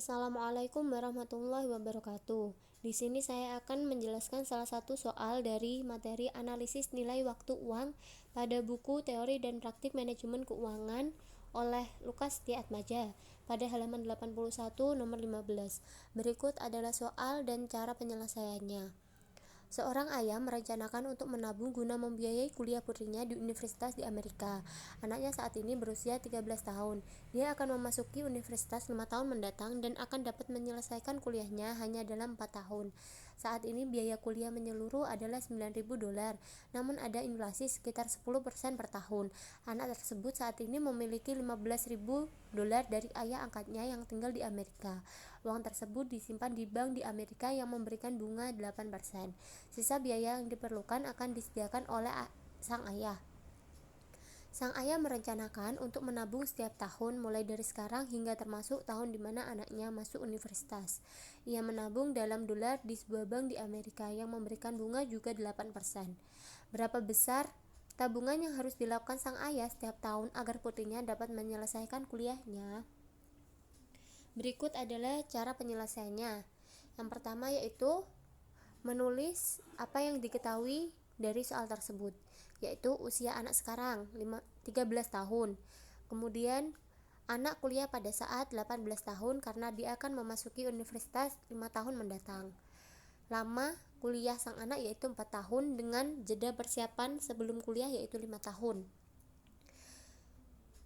Assalamualaikum warahmatullahi wabarakatuh. Di sini saya akan menjelaskan salah satu soal dari materi analisis nilai waktu uang pada buku Teori dan Praktik Manajemen Keuangan oleh Lukas Diatmaja pada halaman 81 nomor 15. Berikut adalah soal dan cara penyelesaiannya. Seorang ayah merencanakan untuk menabung guna membiayai kuliah putrinya di universitas di Amerika. Anaknya saat ini berusia 13 tahun. Dia akan memasuki universitas 5 tahun mendatang dan akan dapat menyelesaikan kuliahnya hanya dalam 4 tahun. Saat ini biaya kuliah menyeluruh adalah $9.000, namun ada inflasi sekitar 10% per tahun. Anak tersebut saat ini memiliki $15.000 dari ayah angkatnya yang tinggal di Amerika. Uang tersebut disimpan di bank di Amerika yang memberikan bunga 8%. Sisa biaya yang diperlukan akan disediakan oleh sang ayah. Sang ayah merencanakan untuk menabung setiap tahun mulai dari sekarang hingga termasuk tahun di mana anaknya masuk universitas. Ia menabung dalam dolar di sebuah bank di Amerika yang memberikan bunga juga 8%. Berapa besar tabungan yang harus dilakukan sang ayah setiap tahun agar putrinya dapat menyelesaikan kuliahnya? Berikut adalah cara penyelesaiannya. Yang pertama yaitu menulis apa yang diketahui dari soal tersebut, yaitu usia anak sekarang 13 tahun. Kemudian anak kuliah pada saat 18 tahun karena dia akan memasuki universitas 5 tahun mendatang. Lama kuliah sang anak yaitu 4 tahun dengan jeda persiapan sebelum kuliah yaitu 5 tahun.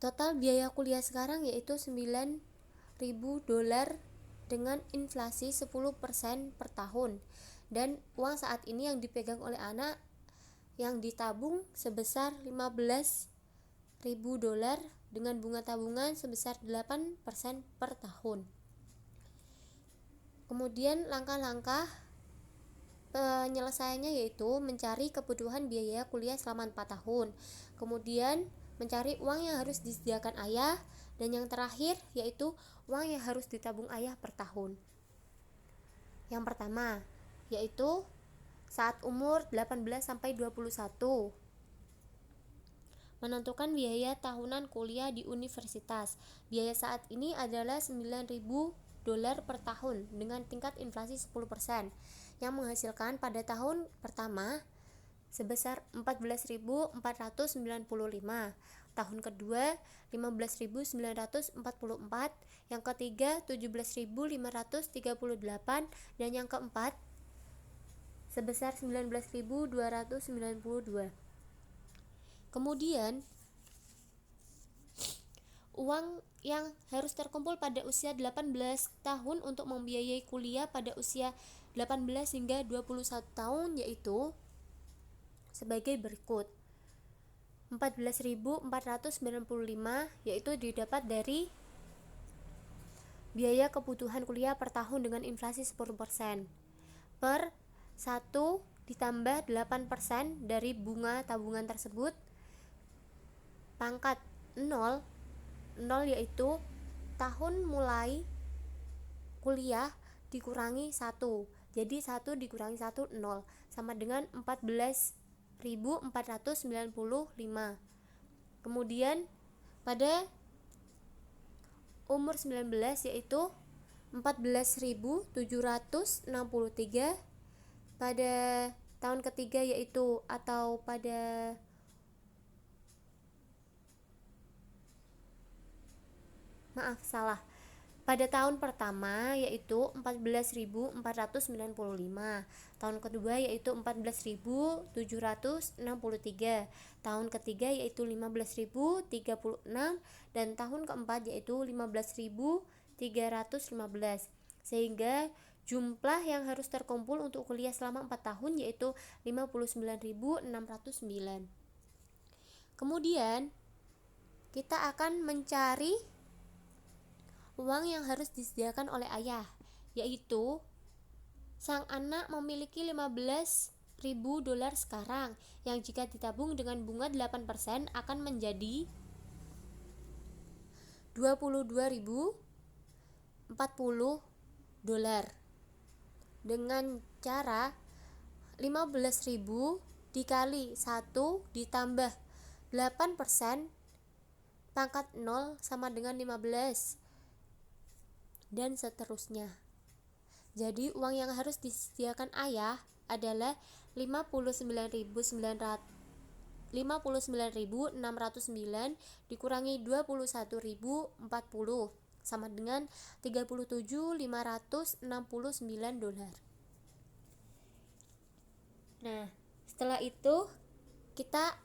Total biaya kuliah sekarang yaitu $9.000 dengan inflasi 10% per tahun, dan uang saat ini yang dipegang oleh anak yang ditabung sebesar $15.000 dengan bunga tabungan sebesar 8% per tahun. Kemudian langkah-langkah penyelesaiannya yaitu mencari kebutuhan biaya kuliah selama 4 tahun, kemudian mencari uang yang harus disediakan ayah, dan yang terakhir yaitu uang yang harus ditabung ayah per tahun. Yang pertama yaitu saat umur 18-21, menentukan biaya tahunan kuliah di universitas. Biaya saat ini adalah $9.000 per tahun dengan tingkat inflasi 10%, yang menghasilkan pada tahun pertama sebesar $14.495, tahun kedua $15.944, yang ketiga $17.538, dan yang keempat sebesar $19.292. Kemudian uang yang harus terkumpul pada usia 18 tahun untuk membiayai kuliah pada usia 18 hingga 21 tahun yaitu sebagai berikut. 14.495 yaitu didapat dari biaya kebutuhan kuliah per tahun dengan inflasi 10% per 1 ditambah 8% dari bunga tabungan tersebut, pangkat 0 yaitu tahun mulai kuliah dikurangi 1, jadi 1 dikurangi 1 0 sama dengan 14.495. Kemudian pada umur 19 yaitu 14.763 pada tahun ketiga yaitu atau pada pada tahun pertama yaitu 14.495, tahun kedua yaitu 14.763, tahun ketiga yaitu 15.036, dan tahun keempat yaitu 15.315, sehingga jumlah yang harus terkumpul untuk kuliah selama 4 tahun yaitu 59.609. Kemudian kita akan mencari uang yang harus disediakan oleh ayah, yaitu sang anak memiliki $15.000 sekarang, yang jika ditabung dengan bunga 8% akan menjadi $22.040 dengan cara 15.000 dikali 1 ditambah 8% pangkat 0 sama dengan 15. dan seterusnya. Jadi uang yang harus disediakan ayah adalah 59.609 dikurangi 21.040 sama dengan 37.569 dolar. Nah, setelah itu kita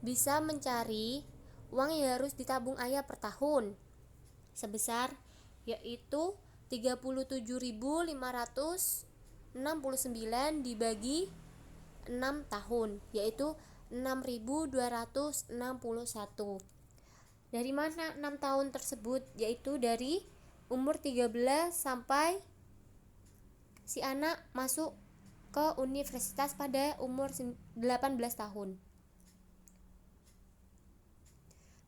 bisa mencari uang yang harus ditabung ayah per tahun sebesar yaitu 37.569 dibagi 6 tahun yaitu 6.261. Dari mana 6 tahun tersebut? Yaitu dari umur 13 sampai si anak masuk ke universitas pada umur 18 tahun.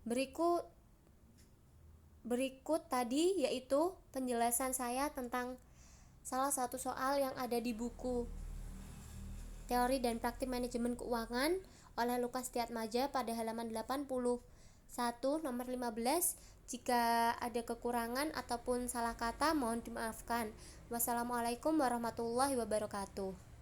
Berikut tadi yaitu penjelasan saya tentang salah satu soal yang ada di buku Teori dan Praktik Manajemen Keuangan oleh Lukas Tiatmaja pada halaman 81 nomor 15. Jika ada kekurangan ataupun salah kata mohon dimaafkan. Wassalamualaikum warahmatullahi wabarakatuh.